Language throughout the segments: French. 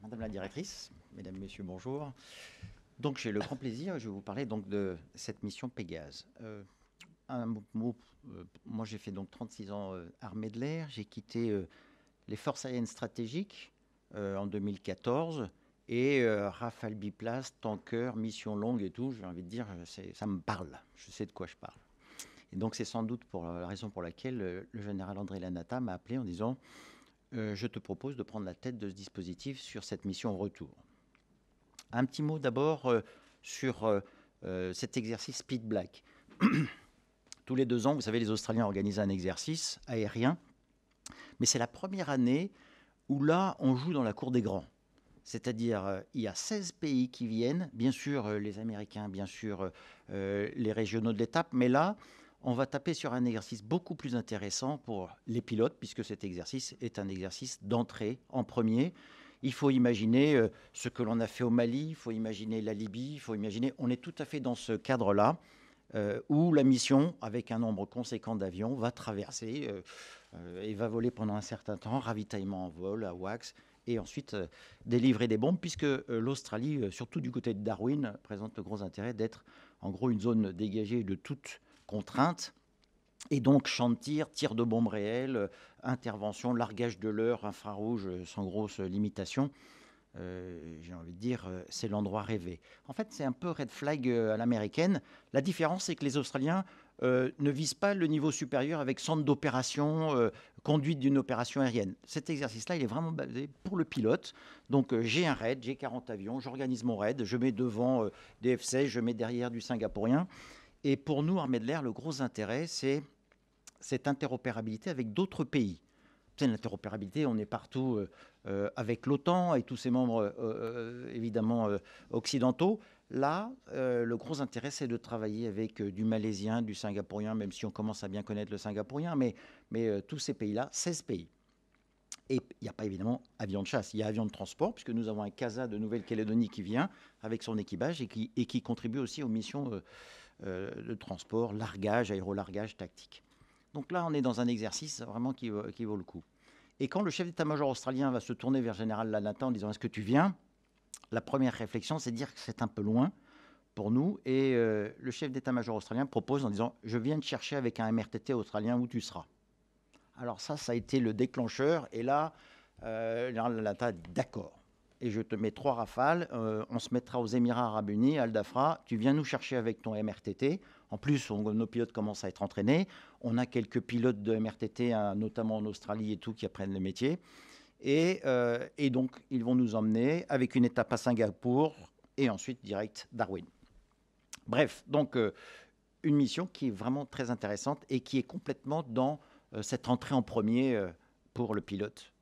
Madame la directrice, mesdames, messieurs, bonjour. Donc j'ai le grand plaisir, je vais vous parler donc de cette mission Pégase. Un mot, moi j'ai fait donc 36 ans armée de l'air, j'ai quitté les forces aériennes stratégiques en 2014 et Rafale biplace, tanker, mission longue et tout, j'ai envie de dire, ça me parle, je sais de quoi je parle. Et donc c'est sans doute pour la raison pour laquelle le général André Lanata m'a appelé en disant je te propose de prendre la tête de ce dispositif sur cette mission au retour. Un petit mot d'abord sur cet exercice Speed Black. Tous les 2 ans, vous savez, les Australiens organisent un exercice aérien, mais c'est la première année où là, on joue dans la cour des grands. C'est-à-dire, il y a 16 pays qui viennent, bien sûr les Américains, bien sûr les régionaux de l'étape, mais là, on va taper sur un exercice beaucoup plus intéressant pour les pilotes, puisque cet exercice est un exercice d'entrée en premier. Il faut imaginer ce que l'on a fait au Mali, il faut imaginer la Libye, il faut imaginer, on est tout à fait dans ce cadre-là, où la mission, avec un nombre conséquent d'avions, va traverser et va voler pendant un certain temps, ravitaillement en vol, à Wax, et ensuite délivrer des bombes, puisque l'Australie, surtout du côté de Darwin, présente le gros intérêt d'être en gros une zone dégagée de toute contrainte. Et donc, champ de tir de bombes réelles, intervention, largage de leurre, infrarouge, sans grosse limitation. J'ai envie de dire, c'est l'endroit rêvé. En fait, c'est un peu red flag à l'américaine. La différence, c'est que les Australiens ne visent pas le niveau supérieur avec centre d'opération, conduite d'une opération aérienne. Cet exercice-là, il est vraiment basé pour le pilote. Donc, j'ai un raid, j'ai 40 avions, j'organise mon raid, je mets devant des F-16, je mets derrière du singapourien. Et pour nous, armée de l'air, le gros intérêt, c'est cette interopérabilité avec d'autres pays. C'est l'interopérabilité, on est partout avec l'OTAN et tous ses membres évidemment occidentaux. Là, le gros intérêt, c'est de travailler avec du malaisien, du singapourien, même si on commence à bien connaître le singapourien, mais tous ces pays-là, 16 pays. Et il n'y a pas évidemment avion de chasse, il y a avion de transport, puisque nous avons un CASA de Nouvelle-Calédonie qui vient avec son équipage et qui contribue aussi aux missions de transport, largage, aérolargage, tactique. Donc là, on est dans un exercice vraiment qui vaut le coup. Et quand le chef d'état-major australien va se tourner vers le général Lanata en disant « Est-ce que tu viens ?» La première réflexion, c'est de dire que c'est un peu loin pour nous. Et le chef d'état-major australien propose en disant « Je viens te chercher avec un MRTT australien où tu seras. » Alors ça a été le déclencheur. Et là, le général Lanata dit « D'accord. Et je te mets 3 rafales. On se mettra aux Émirats Arabes Unis, Al Dafra. Tu viens nous chercher avec ton MRTT. » En plus, nos pilotes commencent à être entraînés. On a quelques pilotes de MRTT, notamment en Australie et tout, qui apprennent le métier. Et donc, ils vont nous emmener avec une étape à Singapour et ensuite direct Darwin. Bref, donc une mission qui est vraiment très intéressante et qui est complètement dans cette entrée en premier pour le pilote.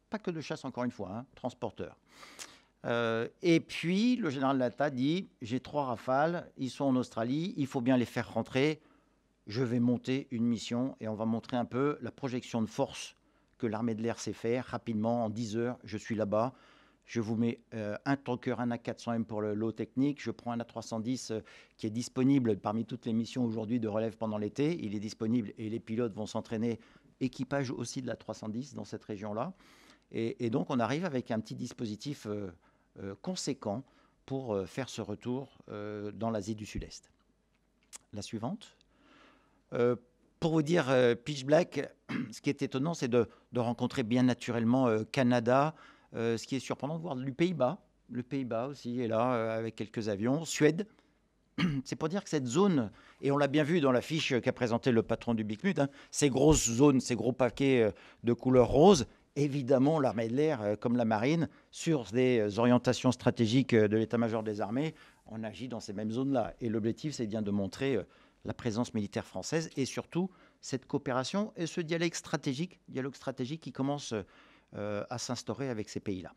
Pas que de chasse, encore une fois, transporteur. Et puis, le général Lanata dit, j'ai 3 rafales, ils sont en Australie, il faut bien les faire rentrer. Je vais monter une mission et on va montrer un peu la projection de force que l'armée de l'air sait faire. Rapidement, en 10 heures, je suis là-bas. Je vous mets un tanker, un A400M pour le lot technique. Je prends un A310 qui est disponible parmi toutes les missions aujourd'hui de relève pendant l'été. Il est disponible et les pilotes vont s'entraîner. Équipage aussi de l'A310 dans cette région-là. Et donc, on arrive avec un petit dispositif conséquent pour faire ce retour dans l'Asie du Sud-Est. La suivante. Pour vous dire, Pitch Black, ce qui est étonnant, c'est de rencontrer bien naturellement Canada. Ce qui est surprenant de voir du Pays-Bas. Le Pays-Bas aussi est là avec quelques avions. Suède. C'est pour dire que cette zone, et on l'a bien vu dans la fiche qu'a présentée le patron du Bicmut, ces grosses zones, ces gros paquets de couleur rose, évidemment, l'armée de l'air, comme la marine, sur des orientations stratégiques de l'état-major des armées, on agit dans ces mêmes zones-là. Et l'objectif, c'est bien de montrer la présence militaire française et surtout cette coopération et ce dialogue stratégique qui commence à s'instaurer avec ces pays-là.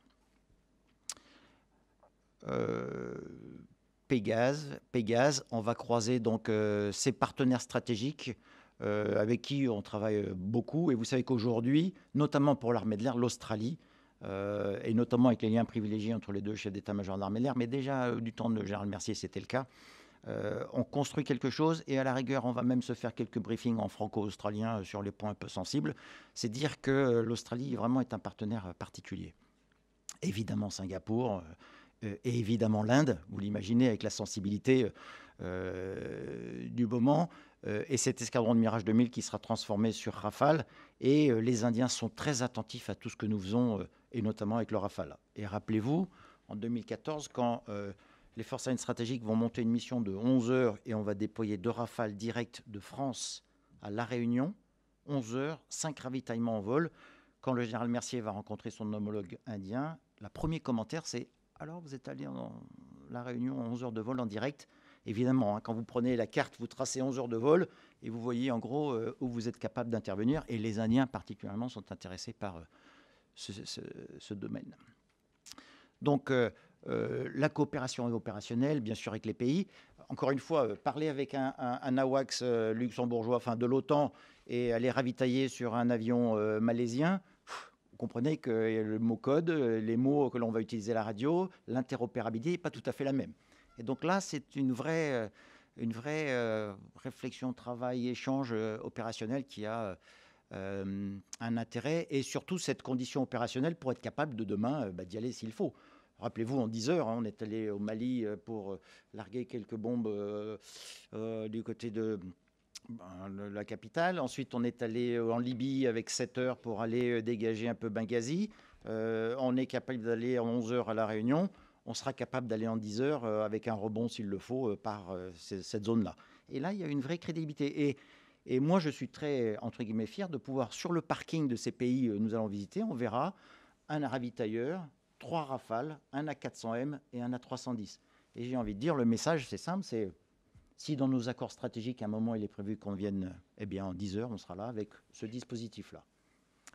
Pégase, on va croiser donc ces partenaires stratégiques avec qui on travaille beaucoup. Et vous savez qu'aujourd'hui, notamment pour l'armée de l'air, l'Australie, et notamment avec les liens privilégiés entre les deux chefs d'état-major de l'armée de l'air, mais déjà du temps de général Mercier, c'était le cas. On construit quelque chose et à la rigueur, on va même se faire quelques briefings en franco-australien sur les points un peu sensibles. C'est dire que l'Australie vraiment est un partenaire particulier. évidemment Singapour et évidemment l'Inde, vous l'imaginez avec la sensibilité du moment, et cet escadron de Mirage 2000 qui sera transformé sur Rafale, et les Indiens sont très attentifs à tout ce que nous faisons, et notamment avec le Rafale. Et rappelez-vous, en 2014, quand les forces aériennes stratégiques vont monter une mission de 11 heures et on va déployer 2 Rafales directs de France à La Réunion, 11 heures, 5 ravitaillements en vol. Quand le général Mercier va rencontrer son homologue indien, le premier commentaire c'est « Alors, vous êtes allé en La Réunion en 11 heures de vol en direct ?» Évidemment, quand vous prenez la carte, vous tracez 11 heures de vol et vous voyez en gros où vous êtes capable d'intervenir. Et les Indiens particulièrement sont intéressés par ce domaine. Donc, la coopération est opérationnelle, bien sûr, avec les pays. Encore une fois, parler avec un AWACS luxembourgeois, enfin de l'OTAN, et aller ravitailler sur un avion malaisien, vous comprenez que le mot code, les mots que l'on va utiliser à la radio, l'interopérabilité n'est pas tout à fait la même. Et donc là, c'est une vraie réflexion, travail, échange opérationnel qui a un intérêt, et surtout cette condition opérationnelle pour être capable de demain d'y aller s'il faut. Rappelez-vous, en 10 heures, on est allé au Mali pour larguer quelques bombes du côté de la capitale. Ensuite, on est allé en Libye avec 7 heures pour aller dégager un peu Benghazi. On est capable d'aller en 11 heures à La Réunion. On sera capable d'aller en 10 heures avec un rebond, s'il le faut, par cette zone-là. Et là, il y a une vraie crédibilité. Et moi, je suis très, entre guillemets, fier de pouvoir, sur le parking de ces pays que nous allons visiter, on verra un ravitailleur, 3 Rafales, un A400M et un A310. Et j'ai envie de dire, le message, c'est simple, c'est si dans nos accords stratégiques, à un moment, il est prévu qu'on vienne, eh bien, en 10 heures, on sera là avec ce dispositif-là.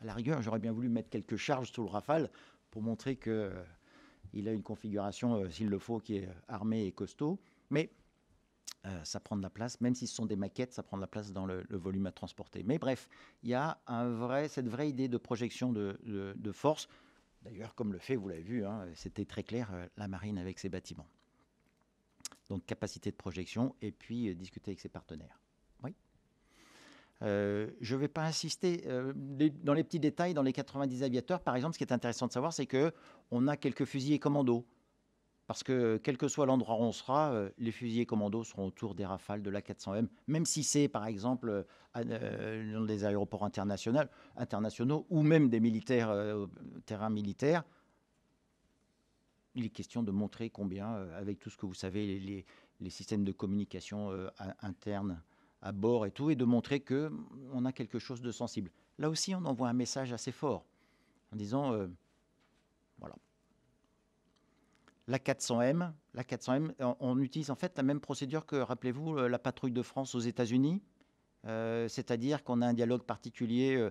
À la rigueur, j'aurais bien voulu mettre quelques charges sous le Rafale pour montrer qu'il a une configuration, s'il le faut, qui est armée et costaud. Mais ça prend de la place, même si ce sont des maquettes, ça prend de la place dans le volume à transporter. Mais bref, il y a cette vraie idée de projection de force. D'ailleurs, comme le fait, vous l'avez vu, c'était très clair, la marine avec ses bâtiments. Donc capacité de projection et puis discuter avec ses partenaires. Oui. Je ne vais pas insister dans les petits détails. Dans les 90 aviateurs, par exemple, ce qui est intéressant de savoir, c'est qu'on a quelques fusiliers commandos. Parce que quel que soit l'endroit où on sera, les fusiliers commandos seront autour des Rafales de l'A400M, même si c'est par exemple dans des aéroports internationaux ou même des militaires, terrains militaires. Il est question de montrer combien, avec tout ce que vous savez, les systèmes de communication internes à bord et tout, et de montrer qu'on a quelque chose de sensible. Là aussi, on envoie un message assez fort en disant, voilà. La 400M, on utilise en fait la même procédure que, rappelez-vous, la patrouille de France aux États-Unis. C'est-à-dire qu'on a un dialogue particulier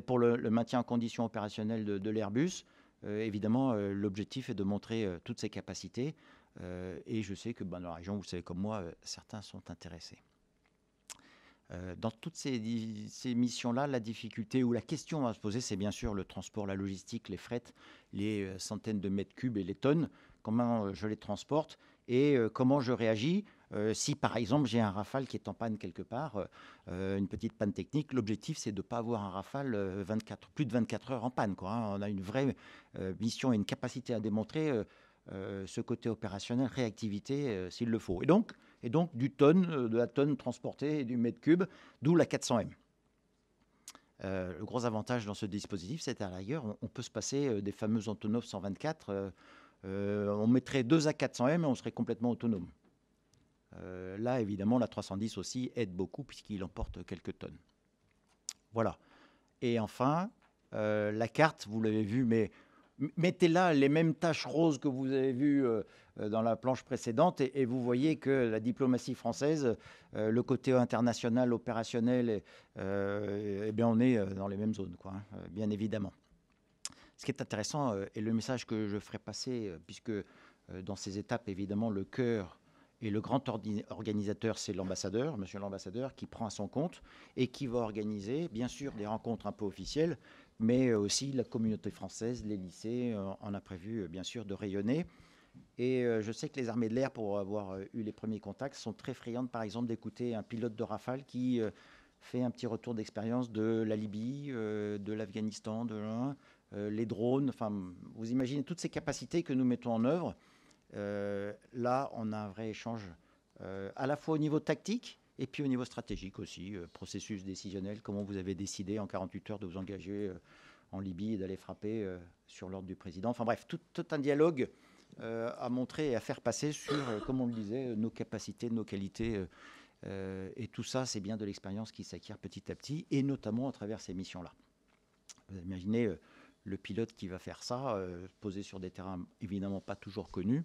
pour le maintien en condition opérationnelle de l'Airbus. Évidemment, l'objectif est de montrer toutes ses capacités. Et je sais que dans la région, vous savez comme moi, certains sont intéressés. Dans toutes ces missions-là, la difficulté ou la question à se poser, c'est bien sûr le transport, la logistique, les frettes, les centaines de mètres cubes et les tonnes. Comment je les transporte et comment je réagis si, par exemple, j'ai un Rafale qui est en panne quelque part, une petite panne technique. L'objectif, c'est de ne pas avoir un Rafale plus de 24 heures en panne, quoi, hein. On a une vraie mission et une capacité à démontrer ce côté opérationnel, réactivité, s'il le faut. Et donc de la tonne transportée et du mètre cube, d'où la 400M. Le gros avantage dans ce dispositif, c'est à l'ailleurs, on peut se passer des fameux Antonov 124. On mettrait 2 A400M et on serait complètement autonome. Là, évidemment, la 310 aussi aide beaucoup puisqu'il emporte quelques tonnes. Voilà. Et enfin, la carte, vous l'avez vu, mais mettez là les mêmes taches roses que vous avez vues dans la planche précédente et vous voyez que la diplomatie française, le côté international, opérationnel, eh bien on est dans les mêmes zones, quoi, hein, bien évidemment. Ce qui est intéressant, et le message que je ferai passer, puisque dans ces étapes, évidemment, le cœur et le grand organisateur, c'est l'ambassadeur, monsieur l'ambassadeur, qui prend à son compte et qui va organiser, bien sûr, des rencontres un peu officielles, mais aussi la communauté française, les lycées, on a prévu, bien sûr, de rayonner. Et je sais que les armées de l'air, pour avoir eu les premiers contacts, sont très friandes, par exemple, d'écouter un pilote de Rafale qui fait un petit retour d'expérience de la Libye, de l'Afghanistan, les drones, enfin, vous imaginez toutes ces capacités que nous mettons en œuvre. Là, on a un vrai échange à la fois au niveau tactique et puis au niveau stratégique aussi, processus décisionnel, comment vous avez décidé en 48 heures de vous engager en Libye et d'aller frapper sur l'ordre du président. Enfin bref, tout un dialogue à montrer et à faire passer sur, comme on le disait, nos capacités, nos qualités. Et tout ça, c'est bien de l'expérience qui s'acquiert petit à petit, et notamment à travers ces missions-là. Vous imaginez le pilote qui va faire ça, posé sur des terrains évidemment pas toujours connus,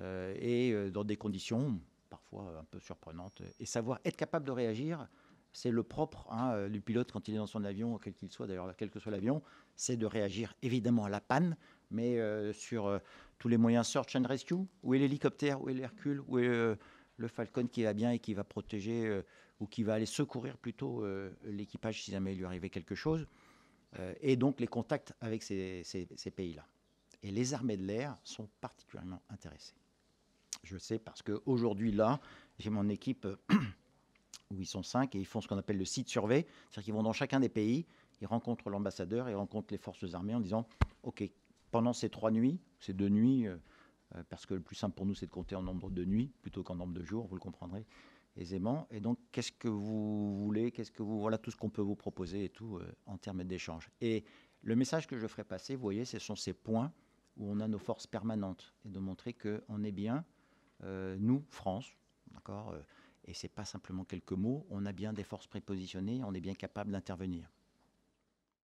et dans des conditions parfois un peu surprenantes. Et savoir être capable de réagir, c'est le propre du pilote quand il est dans son avion, quel qu'il soit d'ailleurs, quel que soit l'avion, c'est de réagir évidemment à la panne, mais sur tous les moyens search and rescue. Où est l'hélicoptère, où est l'Hercule, où est le Falcon qui va bien et qui va protéger ou qui va aller secourir plutôt l'équipage si jamais il lui arrivait quelque chose. Et donc les contacts avec ces pays-là. Et les armées de l'air sont particulièrement intéressées. Je sais parce qu'aujourd'hui, là, j'ai mon équipe où ils sont 5 et ils font ce qu'on appelle le site survey. C'est-à-dire qu'ils vont dans chacun des pays, ils rencontrent l'ambassadeur, ils rencontrent les forces armées en disant « Ok, pendant ces 3 nuits, ces 2 nuits, parce que le plus simple pour nous, c'est de compter en nombre de nuits plutôt qu'en nombre de jours, vous le comprendrez aisément. Et donc, qu'est-ce que vous voulez, voilà tout ce qu'on peut vous proposer et tout en termes d'échange. Et le message que je ferai passer, vous voyez, ce sont ces points où on a nos forces permanentes et de montrer qu'on est bien, nous, France, d'accord, et c'est pas simplement quelques mots, on a bien des forces prépositionnées, on est bien capable d'intervenir.